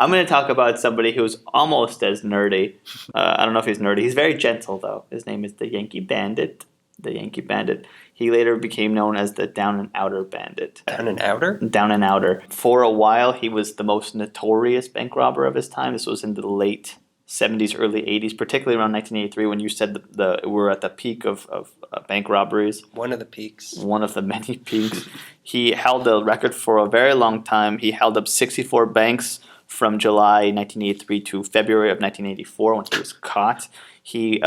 I'm going to talk about somebody who's almost as nerdy. I don't know if he's nerdy. He's very gentle, though. His name is the Yankee Bandit. The Yankee Bandit. He later became known as the Down and Outer Bandit. Down and Outer? Down and Outer. For a while, he was the most notorious bank robber of his time. This was in the late 70s, early 80s, particularly around 1983 when you said we're at the peak of bank robberies. One of the peaks. One of the many peaks. He held the record for a very long time. He held up 64 banks from July 1983 to February of 1984 when he was caught. He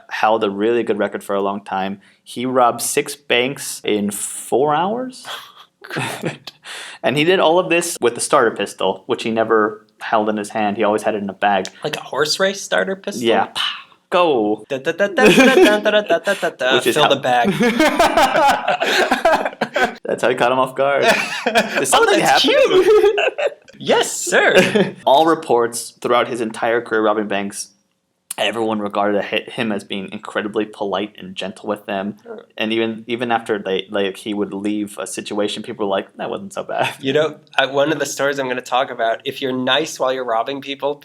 held a really good record for a long time. He robbed 6 banks in 4 hours. And he did all of this with a starter pistol, which he never held in his hand. He always had it in a bag. Like a horse race starter pistol? Yeah. Go. Fill the bag. That's how he caught him off guard. Did something that's happen? cute. Yes, sir. All reports throughout his entire career robbing banks, everyone regarded him as being incredibly polite and gentle with them. And even after he would leave a situation, people were like, that wasn't so bad. You know, one of the stories I'm going to talk about, if you're nice while you're robbing people,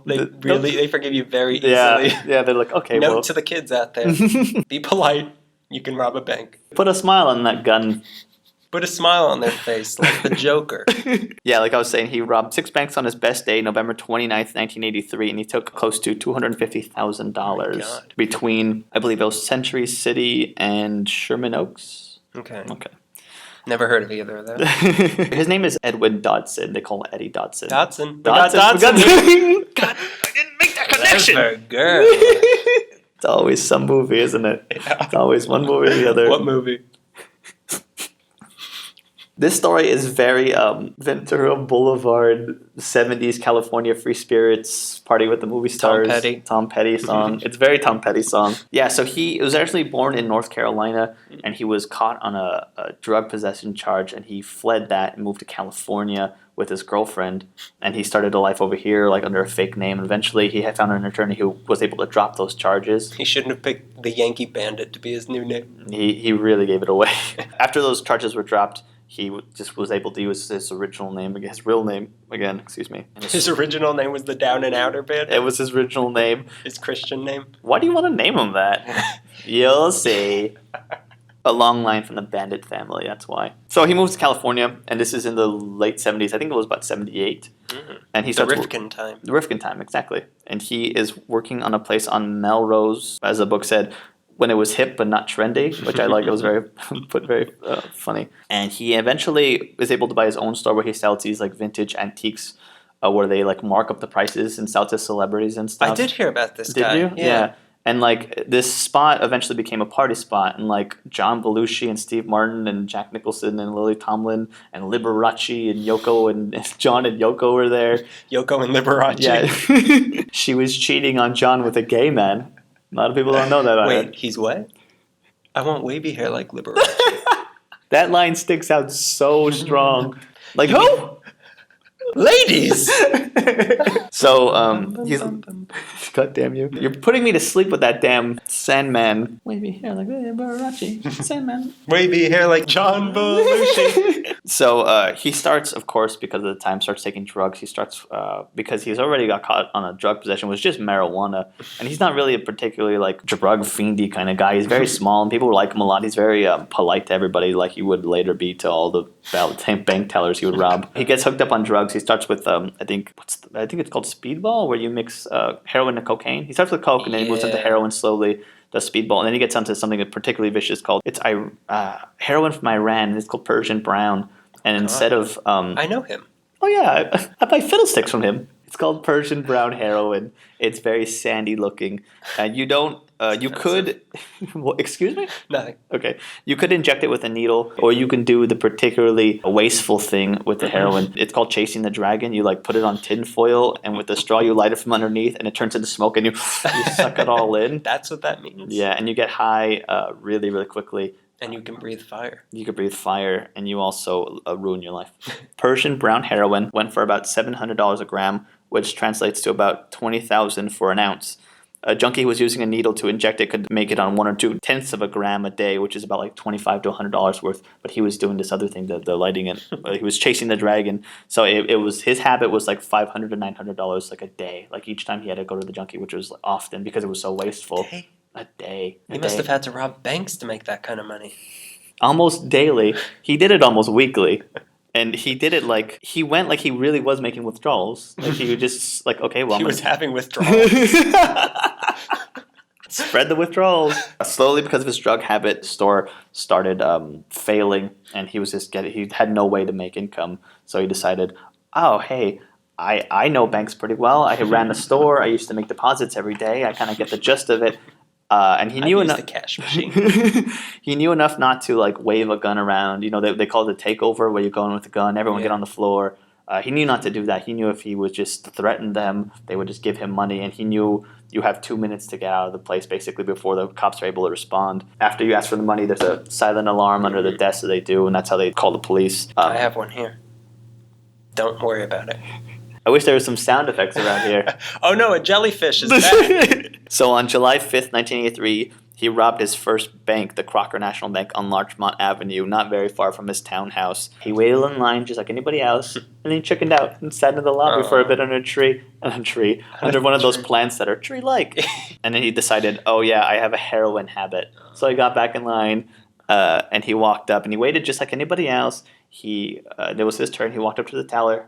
they forgive you very easily. Yeah, they're like, okay, Note to the kids out there, be polite, you can rob a bank. Put a smile on that gun. Put a smile on their face like the Joker. Yeah, like I was saying, he robbed 6 banks on his best day, November 29th, 1983, and he took close to $250,000 between, I believe it was Century City and Sherman Oaks. Okay. Never heard of either of those. His name is Edwin Dodson. They call him Eddie Dodson. Dodson. God, I didn't make that connection. Girl. It's always some movie, isn't it? Yeah. It's always one movie or the other. What movie? This story is very Ventura Boulevard, 70s California Free Spirits, Party with the Movie Stars. Tom Petty song. It's a very Tom Petty song. Yeah, so he was actually born in North Carolina, and he was caught on a drug possession charge, and he fled that and moved to California with his girlfriend, and he started a life over here like under a fake name, and eventually he had found an attorney who was able to drop those charges. He shouldn't have picked the Yankee Bandit to be his new name. He really gave it away. After those charges were dropped, he just was able to use his original name, his real name again, excuse me. His original name was the Down and Outer Bandit? It was his original name. His Christian name? Why do you want to name him that? You'll see. A long line from the Bandit family, that's why. So he moves to California, and this is in the late 70s. I think it was about 78. Mm-hmm. And he the starts Rifkin time. The Rifkin time, exactly. And he is working on a place on Melrose, as the book said, when it was hip but not trendy, which I like. It was very funny. And he eventually is able to buy his own store where he sells these like vintage antiques, where they like mark up the prices and sell to celebrities and stuff. I did hear about this guy. Did you? Yeah. And like this spot eventually became a party spot, and like John Belushi and Steve Martin and Jack Nicholson and Lily Tomlin and Liberace and Yoko and John and Yoko were there. Yoko and Liberace. Yeah. She was cheating on John with a gay man. A lot of people don't know that about her. Wait, he's what? I want wavy hair like Liberace. That line sticks out so strong. Like, who? Ladies! So, he's... God damn you. You're putting me to sleep with that damn Sandman. Wavy hair like Liberace. Sandman. Wavy hair like John Belushi. So, he starts, of course, because of the time, starts taking drugs. He starts, because he's already got caught on a drug possession, which was just marijuana. And he's not really a particularly, like, drug fiendy kind of guy. He's very small, and people like him a lot. He's very polite to everybody, like he would later be to all the bank tellers he would rob. He gets hooked up on drugs. He starts with, I think it's called Speedball, where you mix heroin and cocaine. He starts with coke, and then he moves into heroin slowly, does Speedball, and then he gets onto something particularly vicious called, it's heroin from Iran, and it's called Persian Brown. And instead of... I know him. Oh yeah, I buy fiddlesticks from him. It's called Persian Brown heroin. It's very sandy looking. You don't... you could... Excuse me? Nothing. Okay. You could inject it with a needle, or you can do the particularly wasteful thing with the heroin. It's called chasing the dragon. You like put it on tin foil, and with the straw you light it from underneath, and it turns into smoke, and you suck it all in. That's what that means? Yeah, and you get high really, really quickly. And you can breathe fire. You can breathe fire, and you also ruin your life. Persian brown heroin went for about $700 a gram, which translates to about $20,000 for an ounce. a junkie who was using a needle to inject it could make it on 1 or 2/10 of a gram a day, which is about like $25 to $100 worth. But he was doing this other thing, the lighting it. He was chasing the dragon. So it was his habit was like $500 to $900 like a day. Like each time he had to go to the junkie, which was often because it was so wasteful. A day. He must have had to rob banks to make that kind of money. Almost daily. He did it almost weekly. And he did it like, he went like he really was making withdrawals. Like he would just like, okay, well, he was having withdrawals. Spread the withdrawals. Slowly, because of his drug habit, the store started failing, and he was he had no way to make income. So he decided, oh, hey, I know banks pretty well. I ran a store. I used to make deposits every day. I kind of get the gist of it. And he knew enough. The cash machine. He knew enough not to like wave a gun around. You know, they call it a takeover, where you go in with a gun, everyone get on the floor. He knew not to do that. He knew if he would just threaten them, they would just give him money. And he knew you have 2 minutes to get out of the place, basically, before the cops are able to respond. After you ask for the money, there's a silent alarm under the desk that they do, and that's how they call the police. I have one here. Don't worry about it. I wish there was some sound effects around here. Oh no, a jellyfish is back. So on July 5th, 1983, he robbed his first bank, the Crocker National Bank, on Larchmont Avenue, not very far from his townhouse. He waited in line just like anybody else, and then he chickened out and sat in the lobby for a bit under under one of those plants that are tree-like. And then he decided, oh yeah, I have a heroin habit. So he got back in line, and he walked up, and he waited just like anybody else. It was his turn. He walked up to the teller,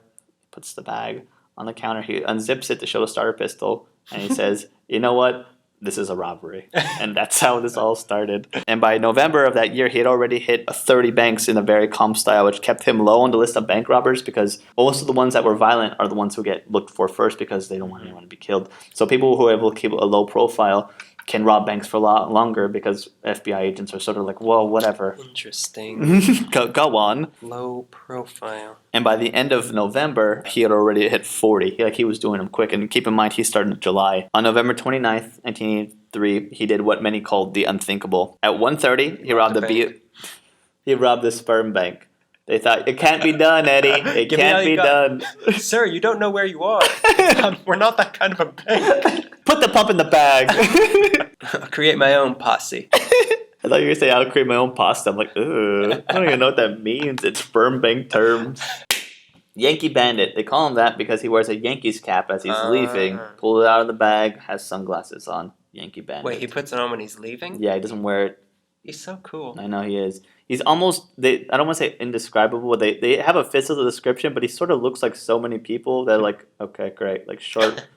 puts the bag on the counter, he unzips it to show the starter pistol, and he says, you know what? This is a robbery. And that's how this all started. And by November of that year, he had already hit 30 banks in a very calm style, which kept him low on the list of bank robbers, because most of the ones that were violent are the ones who get looked for first because they don't want anyone to be killed. So people who are able to keep a low profile can rob banks for a lot longer because FBI agents are sort of like, whoa, whatever. Interesting. Go on. Low profile. And by the end of November, he had already hit 40. He was doing them quick. And keep in mind, he started in July. On November 29th, 1983, he did what many called the unthinkable. At 1:30, he robbed the sperm bank. They thought, it can't be done, Eddie. It can't be done. Sir, you don't know where you are. We're not that kind of a bank. Put the pump in the bag. I'll create my own posse. I thought you were going to say, I'll create my own pasta. I'm like, ugh. I don't even know what that means. It's sperm bank terms. Yankee Bandit. They call him that because he wears a Yankees cap as he's leaving. Pull it out of the bag, has sunglasses on. Yankee Bandit. Wait, he puts it on when he's leaving? Yeah, he doesn't wear it. He's so cool. I know he is. He's almost, I don't want to say indescribable. They have a physical description, but he sort of looks like so many people that are like, okay, great. Like short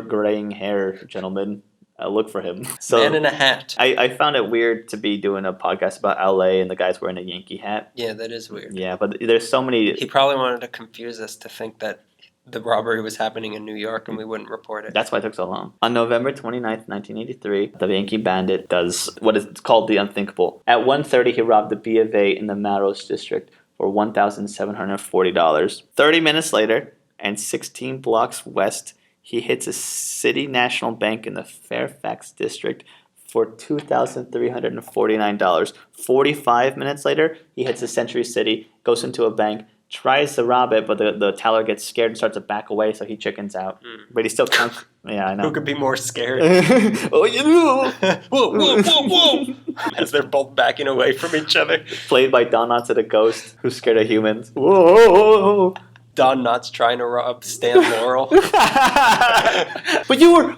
graying hair gentleman. Look for him. So, man in a hat. I found it weird to be doing a podcast about LA and the guy's wearing a Yankee hat. Yeah, that is weird. Yeah, but there's so many. He probably wanted to confuse us to think that the robbery was happening in New York and we wouldn't report it. That's why it took so long. On November 29th, 1983, the Yankee Bandit does what is called the unthinkable. At 1:30, he robbed the B of A in the Melrose District for $1,740. 30 minutes later, and 16 blocks west, he hits a City National Bank in the Fairfax District for $2,349. 45 minutes later, he hits a Century City, goes into a bank, tries to rob it, but the teller gets scared and starts to back away, so he chickens out. But he still comes. Yeah, I know. Who could be more scared? Oh, you know. Whoa, whoa, whoa, whoa! As they're both backing away from each other. Played by Don Knotts, the ghost who's scared of humans. Whoa! Don Knotts trying to rob Stan Laurel. But you were.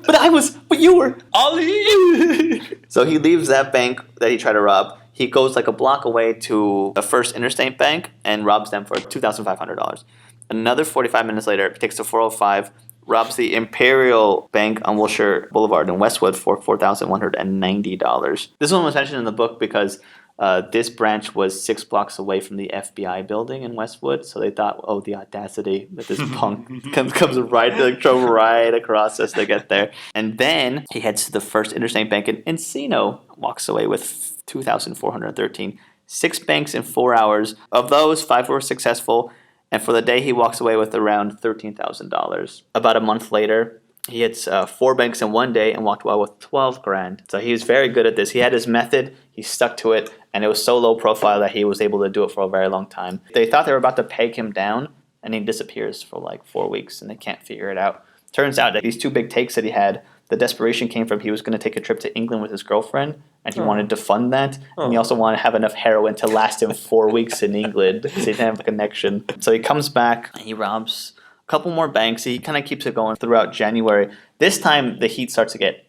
Ali! So he leaves that bank that he tried to rob. He goes like a block away to a First Interstate Bank and robs them for $2,500. Another 45 minutes later, takes the 405, robs the Imperial Bank on Wilshire Boulevard in Westwood for $4,190. This one was mentioned in the book because this branch was 6 blocks away from the FBI building in Westwood, so they thought, oh, the audacity that this punk comes drove right across us to get there. And then he heads to the First Interstate Bank in Encino, walks away with $2,413. 6 banks in 4 hours. Of those, 5 were successful, and for the day he walks away with around $13,000. About a month later, he hits 4 banks in one day and walked away with $12,000. So he was very good at this. He had his method, he stuck to it, and it was so low profile that he was able to do it for a very long time. They thought they were about to peg him down, and he disappears for like 4 weeks, and they can't figure it out. Turns out that these 2 big takes that he had the desperation came from he was going to take a trip to England with his girlfriend, and he wanted to fund that. And he also wanted to have enough heroin to last him 4 weeks in England, so he didn't have a connection. So he comes back, and he robs a couple more banks. He kind of keeps it going throughout January. This time, the heat starts to get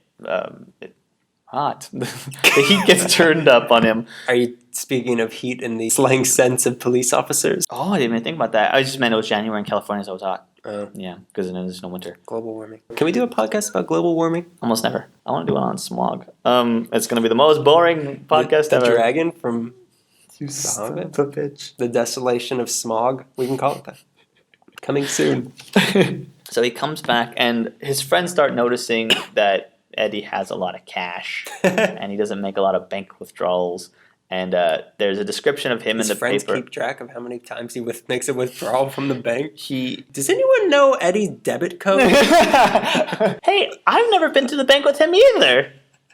hot. The heat gets turned up on him. Are you speaking of heat in the slang sense of police officers? Oh, I didn't even think about that. I just meant it was January in California, so it was hot. Oh. Yeah, because then there's no winter. Global warming. Can we do a podcast about global warming? Almost never. I want to do it on smog. It's going to be the most boring podcast the ever. dragon from You son Hobbit? of a bitch. The desolation of smog. We can call it that. Coming soon. So he comes back, and his friends start noticing that Eddie has a lot of cash, and he doesn't make a lot of bank withdrawals. And there's a description of him His in the friends paper. keep track of how many times he makes a withdrawal from the bank. He Does anyone know Eddie's debit code? Hey, I've never been to the bank with him either.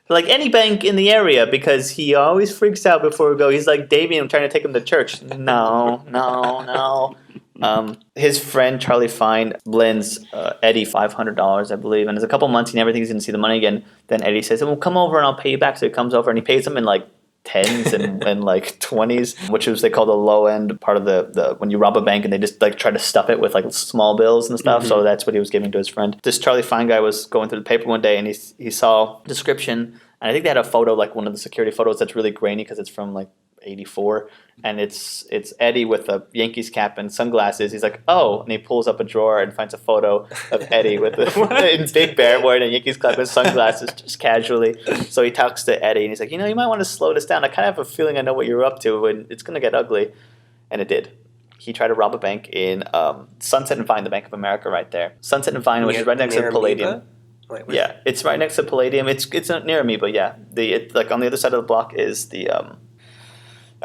Like any bank in the area, because he always freaks out before we go. He's like Davey and I'm trying to take him to church. No. His friend Charlie Fine lends Eddie $500, I believe, and there's a couple months he never thinks he's going to see the money again. Then Eddie says, "Well, come over and I'll pay you back." So he comes over and he pays him in like tens and like 20s, which is they call the low end part of the when you rob a bank and they just like try to stuff it with like small bills and stuff. So that's what he was giving to his friend. This Charlie Fine guy was going through the paper one day and he saw a description, and I think they had a photo, like one of the security photos that's really grainy because it's from like 84, and it's Eddie with a Yankees cap and sunglasses. He's like, "Oh," and he pulls up a drawer and finds a photo of Eddie with in Big Bear wearing a Yankees cap and sunglasses, just casually. So he talks to Eddie and he's like, "You know, you might want to slow this down. I kind of have a feeling I know what you're up to, and it's gonna get ugly." And it did. He tried to rob a bank in Sunset and Vine, the Bank of America, right there. Sunset and Vine, which is right next to Palladium. Wait, Yeah, it's right next to Palladium. It's not near me, but yeah, like on the other side of the block is the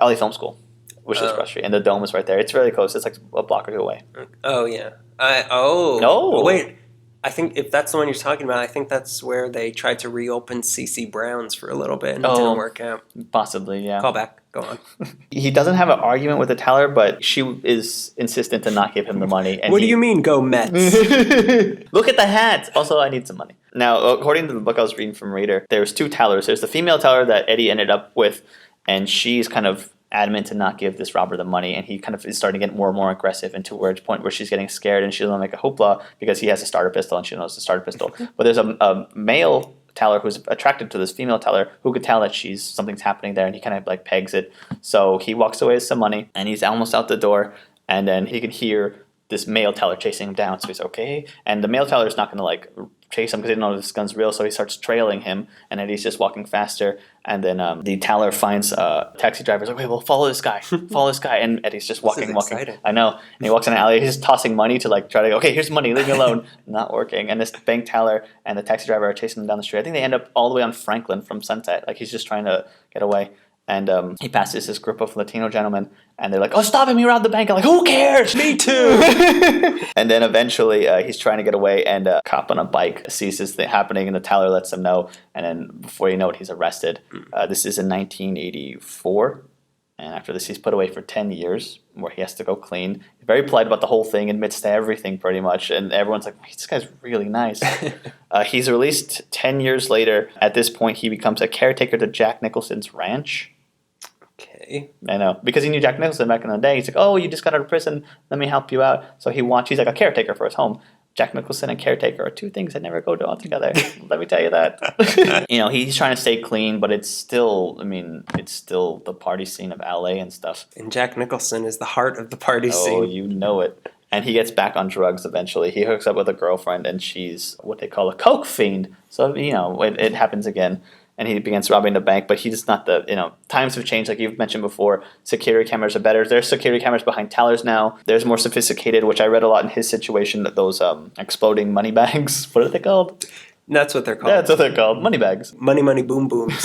LA Film School, which is Rush Street, and the Dome is right there. It's really close. It's like a block or two away. Oh, yeah. No. Wait. I think if that's the one you're talking about, I think that's where they tried to reopen CC Brown's for a little bit and it didn't work out. Possibly, yeah. Call back. Go on. He doesn't have an argument with the teller, but she is insistent to not give him the money. And What do you mean, go Mets? Look at the hat. Also, I need some money. Now, according to the book I was reading from Reader, there's two tellers. There's the female teller that Eddie ended up with, and she's kind of adamant to not give this robber the money, and he kind of is starting to get more and more aggressive, and to where point where she's getting scared and she doesn't make a hoopla because he has a starter pistol and she knows the starter pistol. But there's a male teller who's attracted to this female teller who could tell that something's happening there, and he kind of like pegs it. So he walks away with some money and he's almost out the door, and then he can hear this male teller chasing him down. So he's okay, and the male teller is not going to like chase him because they don't know this gun's real. So he starts trailing him, and then he's just walking faster. And then the teller finds taxi driver's like, "Wait, well, follow this guy, and Eddie's just walking. Exciting. I know. And he walks in an alley. He's just tossing money to like try to go, "Okay, here's money, leave me alone." Not working. And this bank teller and the taxi driver are chasing him down the street. I think they end up all the way on Franklin from Sunset. Like he's just trying to get away. And he passes this group of Latino gentlemen, and they're like, "Oh, stop him! He robbed the bank." I'm like, "Who cares? Me too." And then eventually he's trying to get away, and a cop on a bike sees this thing happening, and the teller lets him know. And then before you know it, he's arrested. This is in 1984. And after this, he's put away for 10 years, where he has to go clean. He's very polite about the whole thing, admits to everything pretty much. And everyone's like, "This guy's really nice." He's released 10 years later. At this point, he becomes a caretaker to Jack Nicholson's ranch. Okay. I know. Because he knew Jack Nicholson back in the day. He's like, "Oh, you just got out of prison. Let me help you out." So he's like a caretaker for his home. Jack Nicholson and caretaker are two things that never go all together. Let me tell you that. He's trying to stay clean, but it's still the party scene of LA and stuff. And Jack Nicholson is the heart of the party scene. Oh, you know it. And he gets back on drugs eventually. He hooks up with a girlfriend, and she's what they call a coke fiend. So, it happens again. And he begins robbing the bank, but he's not times have changed, like you've mentioned before. Security cameras are better. There's security cameras behind tellers now. There's more sophisticated, which I read a lot in his situation, that those exploding money bags. What are they called? That's what they're called. Yeah, that's what they're called. Money bags. Money, money, boom, booms.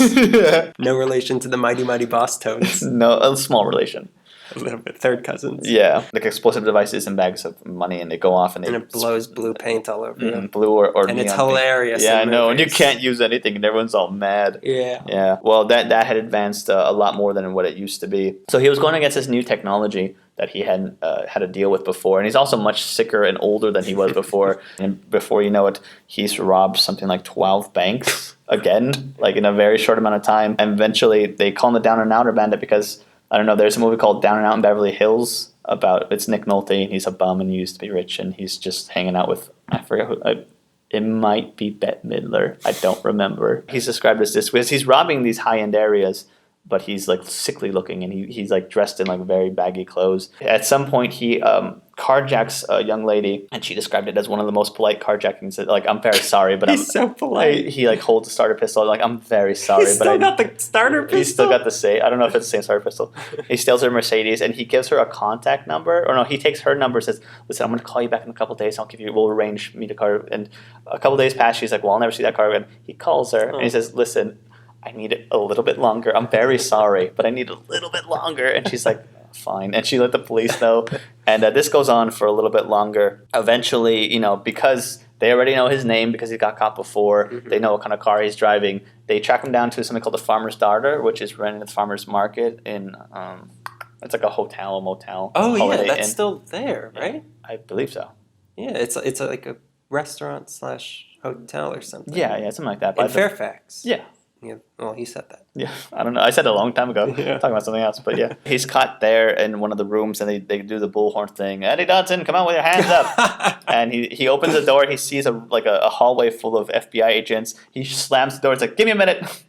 No relation to the mighty, mighty boss tones. No, a small relation. A little bit. Third cousins. Yeah. Like explosive devices and bags of money, and they go off and it blows blue paint all over you. Blue or and neon it's hilarious. Yeah, I know. And you can't use anything, and everyone's all mad. Yeah. Yeah. Well, that had advanced a lot more than what it used to be. So he was going against this new technology that he hadn't had a deal with before. And he's also much sicker and older than he was before. And before you know it, he's robbed something like 12 banks again, like in a very short amount of time. And eventually they call him the Down and Outer Bandit because, I don't know, there's a movie called Down and Out in Beverly Hills about, it's Nick Nolte, and he's a bum and he used to be rich and he's just hanging out with, I forget who, it might be Bette Midler. I don't remember. He's described as this because he's robbing these high-end areas, but he's like sickly looking and he's like dressed in like very baggy clothes. At some point he carjacks a young lady, and she described it as one of the most polite carjackings. Like, I'm very sorry, but He's so polite. He like holds a starter pistol. Like, I'm very sorry, He's but still got the starter pistol. He's still got the same. I don't know if it's the same starter pistol. He steals her Mercedes and he gives her a contact number. Or no, he takes her number and says, "Listen, I'm going to call you back in a couple of days. We'll arrange meet a car." And a couple of days pass. She's like, "Well, I'll never see that car again." He calls her and he says, "Listen, I need it a little bit longer. I'm very sorry, but I need a little bit longer." And she's like, "Fine." And she let the police know. And this goes on for a little bit longer. Eventually, because they already know his name because he got caught before, they know what kind of car he's driving, they track him down to something called the Farmer's Daughter, which is running at the Farmer's Market in, it's like a hotel, a motel. Oh, yeah, that's Inn. still there, right? I believe so. Yeah, it's like a restaurant / hotel or something. Yeah, something like that. In Fairfax. Yeah. Yeah. Well, he said that. Yeah, I don't know. I said it a long time ago. Yeah. Talking about something else, but yeah. He's caught there in one of the rooms, and they do the bullhorn thing. "Eddie Dodson, come on with your hands up!" And he opens the door. He sees a hallway full of FBI agents. He slams the door. It's like, "Give me a minute."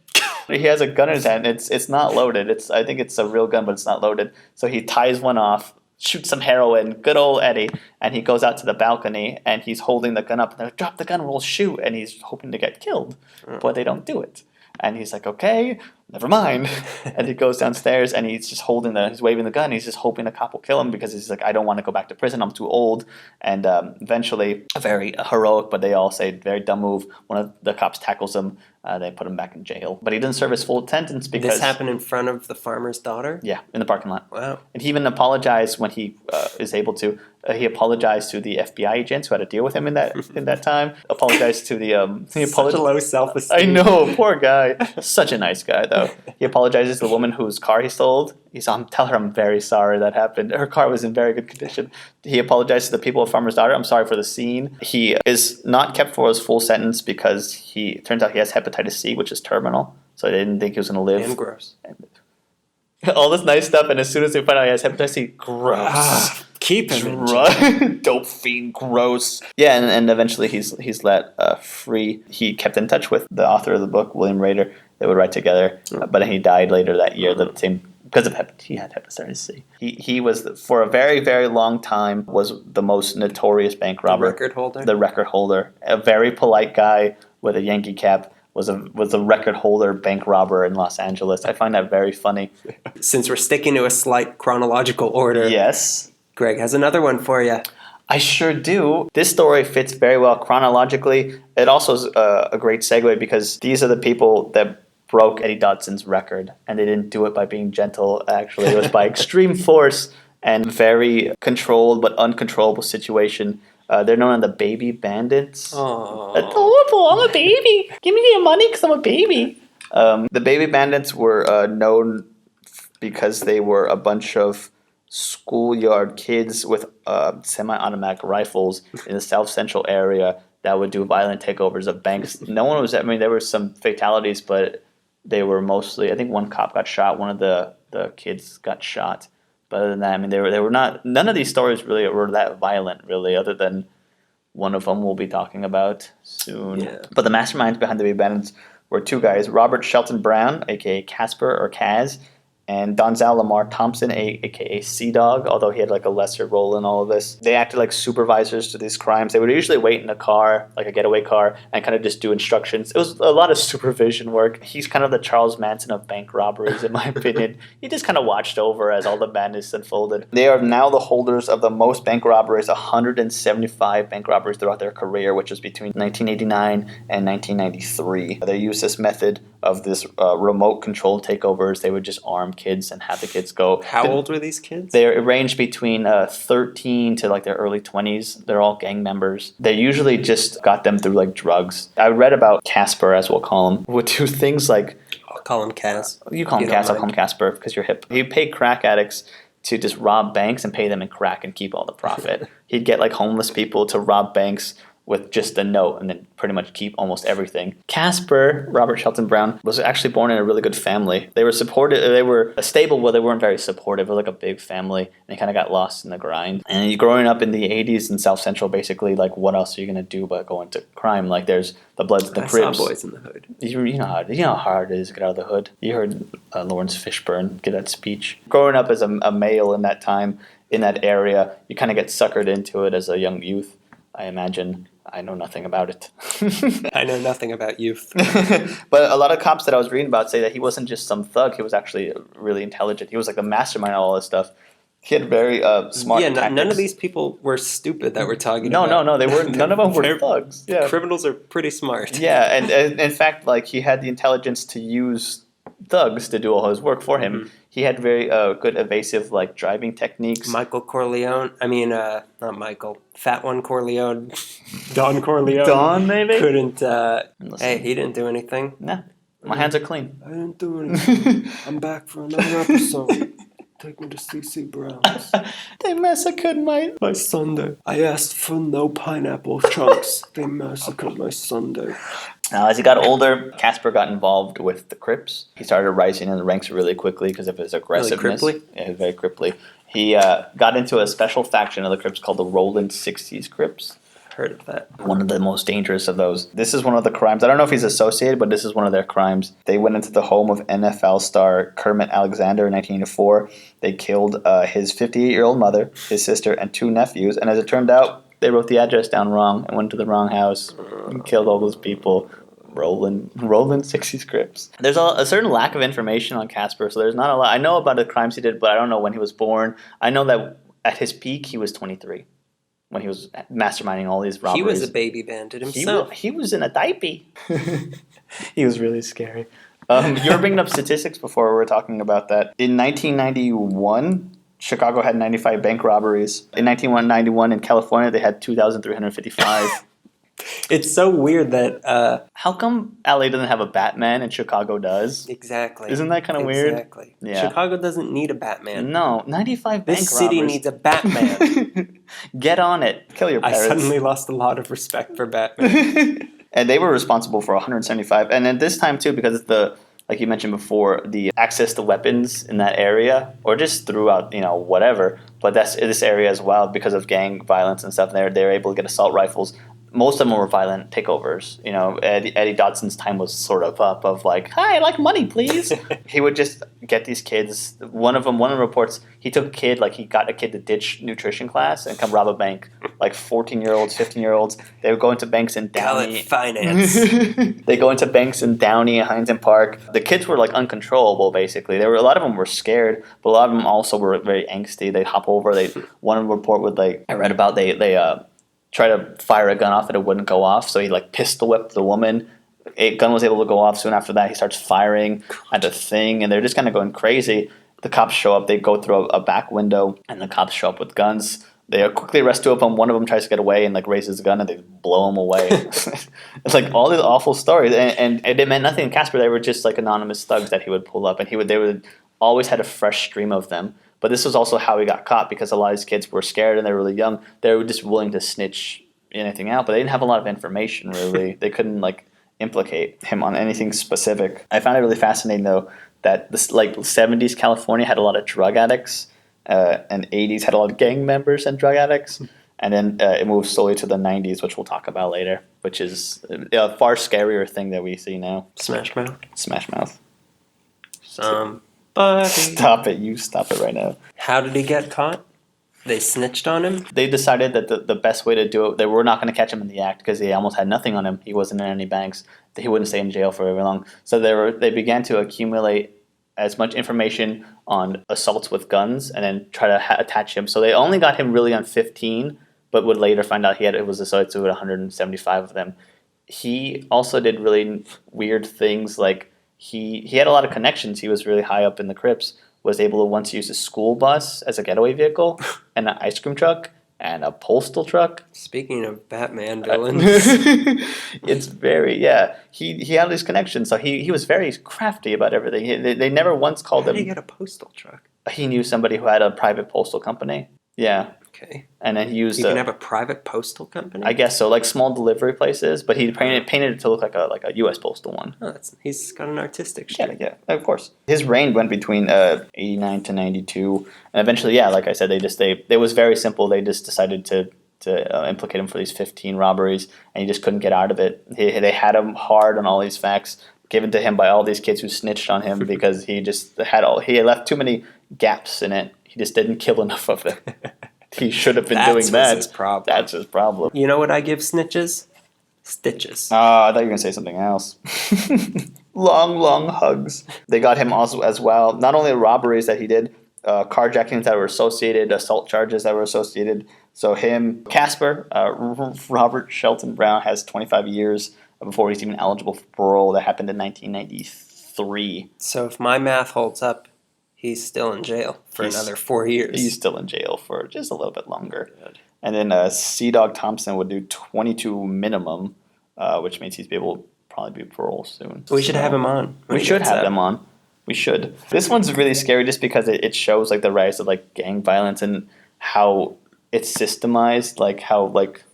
He has a gun in his hand. It's not loaded. I think it's a real gun, but it's not loaded. So he ties one off, shoots some heroin. Good old Eddie. And he goes out to the balcony, and he's holding the gun up. And they're like, "Drop the gun, we'll shoot." And he's hoping to get killed, but they don't do it. And he's like, "Okay, never mind." And he goes downstairs and he's just he's waving the gun. He's just hoping the cop will kill him because he's like, "I don't want to go back to prison. I'm too old." And eventually, a very heroic, but they all say very dumb move. One of the cops tackles him. They put him back in jail. But he didn't serve his full sentence because... This happened in front of the farmer's daughter? Yeah, in the parking lot. Wow. And he even apologized when he is able to. He apologized to the FBI agents who had to deal with him in that time. Apologized to the... Such a low self-esteem. I know, poor guy. Such a nice guy, though. He apologizes to the woman whose car he stole. Tell her I'm very sorry that happened. Her car was in very good condition. He apologized to the people of Farmer's Daughter. "I'm sorry for the scene." He is not kept for his full sentence because turns out he has hepatitis C, which is terminal. So they didn't think he was going to live. And gross. All this nice stuff, and as soon as they find out he has hepatitis C, gross. Keep him Dope fiend, gross. Yeah, and eventually he's let free. He kept in touch with the author of the book, William Rader. They would write together, but he died later that year. The same because of he had hepatitis C. He was for a very, very long time was the most notorious bank robber. The record holder. A very polite guy with a Yankee cap. Was a record holder bank robber in Los Angeles. I find that very funny. Since we're sticking to a slight chronological order, yes, Greg has another one for you. I sure do. This story fits very well chronologically. It also is a great segue because these are the people that broke Eddie Dodson's record, and they didn't do it by being gentle. Actually, it was by extreme force and very controlled but uncontrollable situation. They're known as the Baby Bandits. Oh, adorable! I'm a baby. Give me your money because I'm a baby. The Baby Bandits were known because they were a bunch of schoolyard kids with semi-automatic rifles in the South Central area that would do violent takeovers of banks. No one was. I mean, there were some fatalities, but they were mostly. I think one cop got shot. One of the kids got shot. But other than that, I mean, they were not. None of these stories really were that violent, really, other than one of them we'll be talking about soon. Yeah. But the masterminds behind the Baby Bandits were two guys: Robert Shelton Brown, aka Casper or Kaz, and Donzel Lamar Thompson, aka Sea-Dog, although he had like a lesser role in all of this. They acted like supervisors to these crimes. They would usually wait in a car, like a getaway car, and kind of just do instructions. It was a lot of supervision work. He's kind of the Charles Manson of bank robberies, in my opinion. He just kind of watched over as all the madness unfolded. They are now the holders of the most bank robberies, 175 bank robberies throughout their career, which was between 1989 and 1993. They used this method of this remote-controlled takeovers. They would just arm kids and have the kids go. How old were these kids? They ranged between 13 to like their early 20s. They're all gang members. They usually just got them through like drugs. I read about Casper, as we'll call him, would do things like... I'll call him Kaz. You call him Kaz, I'll call him Casper because you're hip. He paid crack addicts to just rob banks and pay them in crack and keep all the profit. He'd get like homeless people to rob banks with just a note and then pretty much keep almost everything. Casper, Robert Shelton Brown, was actually born in a really good family. They were stable, but they weren't very supportive. It was like a big family, and he kind of got lost in the grind. And growing up in the 80s in South Central, basically, like, what else are you going to do but go into crime? Like, there's the Bloods, the Crips. I saw Boys in the Hood. You know how hard it is to get out of the hood. You heard Lawrence Fishburne give that speech. Growing up as a male in that time, in that area, you kind of get suckered into it as a young youth, I imagine. I know nothing about it. I know nothing about youth. But a lot of cops that I was reading about say that he wasn't just some thug. He was actually really intelligent. He was like the mastermind of all this stuff. He had very smart tactics. None of these people were stupid that we're talking about. No. They were none of them were thugs. Yeah. Criminals are pretty smart. Yeah, and in fact, like, he had the intelligence to use thugs to do all his work for him. Mm-hmm. He had very good evasive, like, driving techniques. Michael Corleone. I mean, not Michael. Fat one Corleone. Don Corleone. Don, maybe? Couldn't. Hey, he didn't do anything. Nah. My hands are clean. I didn't do anything. I'm back for another episode. Take me to CC Brown's. They massacred my Sunday. I asked for no pineapple chunks. They massacred my Sunday. Now, as he got older, Casper got involved with the Crips. He started rising in the ranks really quickly because of his aggressiveness. Really cripply? Yeah, very cripply. He got into a special faction of the Crips called the Rollin' 60s Crips. Heard of that. One of the most dangerous of those. This is one of the crimes. I don't know if he's associated, but this is one of their crimes. They went into the home of NFL star Kermit Alexander in 1984. They killed his 58-year-old mother, his sister, and 2 nephews. And as it turned out, they wrote the address down wrong and went to the wrong house and killed all those people. Rolling 60s Crips. There's a certain lack of information on Casper, so there's not a lot. I know about the crimes he did, but I don't know when he was born. I know that at his peak, he was 23 when he was masterminding all these robberies. He was a baby bandit himself. He was in a diaper. He was really scary. You were bringing up statistics before we were talking about that. In 1991, Chicago had 95 bank robberies. In 1991, in California, they had 2,355. It's so weird that... How come LA doesn't have a Batman and Chicago does? Exactly. Isn't that kind of weird? Exactly. Yeah. Chicago doesn't need a Batman. No, 95 bank This city robbers. needs a Batman. Get on it. Kill your parents. I suddenly lost a lot of respect for Batman. And they were responsible for 175. And then this time, too, because the... Like you mentioned before, the access to weapons in that area, or just throughout, whatever. But this area as well, because of gang violence and stuff. They're able to get assault rifles. Most of them were violent takeovers. Eddie Dodson's time was sort of up of like, hi, I'd like money, please. He would just get these kids. One of the reports, he took a kid, like he got a kid to ditch nutrition class and come rob a bank. Like 14-year-olds, 15-year-olds. They would go into banks in Downey. Finance. They go into banks in Downey and Heinz Park. The kids were like uncontrollable, basically. A lot of them were scared, but a lot of them also were very angsty. They'd hop over. One report would I read about they try to fire a gun off and it wouldn't go off, so he pistol whipped the woman. A gun was able to go off. Soon after that, he starts firing at the thing, and they're just kind of going crazy. The cops show up. They go through a back window, and the cops show up with guns. They quickly arrest 2 of them. One of them tries to get away and raises a gun, and they blow him away. It's all these awful stories, and it meant nothing to Casper. They were just anonymous thugs that he would pull up, and they would always had a fresh stream of them. But this was also how he got caught, because a lot of these kids were scared and they were really young. They were just willing to snitch anything out, but they didn't have a lot of information, really. They couldn't, implicate him on anything specific. I found it really fascinating, though, that this 70s California had a lot of drug addicts, and 80s had a lot of gang members and drug addicts. And then it moved slowly to the 90s, which we'll talk about later, which is a far scarier thing that we see now. Smash Mouth. Smash Mouth. But Stop it. You stop it right now. How did he get caught? They snitched on him? They decided that the best way to do it, they were not going to catch him in the act because they almost had nothing on him. He wasn't in any banks. He wouldn't stay in jail for very long. So they began to accumulate as much information on assaults with guns and then try to attach him. So they only got him really on 15, but would later find out it was associated with 175 of them. He also did really weird things, He had a lot of connections. He was really high up in the Crips, was able to once use a school bus as a getaway vehicle, and an ice cream truck, and a postal truck. Speaking of Batman villains. It's very, he had these connections, so he was very crafty about everything. They never once called him... How did he get a postal truck? he knew somebody who had a private postal company. Yeah. Okay. And then he used You can have a private postal company? I guess so, like small delivery places, but he painted it to look like a U.S. postal one. Oh, he's got an artistic streak. Yeah, of course. His reign went between 89 to 92, and eventually, like I said, it was very simple. They just decided to implicate him for these 15 robberies, and he just couldn't get out of it. They had him hard on all these facts given to him by all these kids who snitched on him because he left too many gaps in it. He just didn't kill enough of them. He should have been doing that. That's his problem. That's his problem. You know what I give snitches? Stitches. Oh, I thought you were going to say something else. Long hugs. They got him also as well. Not only the robberies that he did, carjackings that were associated, assault charges that were associated. So him, Casper, Robert Shelton Brown has 25 years before he's even eligible for parole. That happened in 1993. So if my math holds up, he's still in jail for another 4 years. He's still in jail for just a little bit longer. Good. And then C-Dog Thompson would do 22 minimum, which means he'd be able to probably be paroled soon. We should have him on. We should have them on. We should. This one's really scary just because it shows like the rise of like gang violence and how it's systemized. Like how like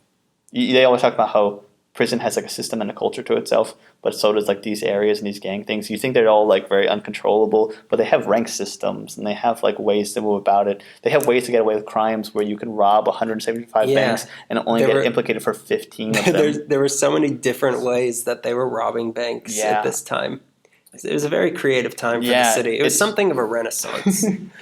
they always talk about how prison has like a system and a culture to itself, but so does like these areas and these gang things. You think they're all like very uncontrollable, but they have rank systems and they have like ways to move about it. They have ways to get away with crimes where you can rob 175 banks and only get implicated for 15 of them. There were so many different ways that they were robbing banks at this time. It was a very creative time for the city. It was something of a renaissance.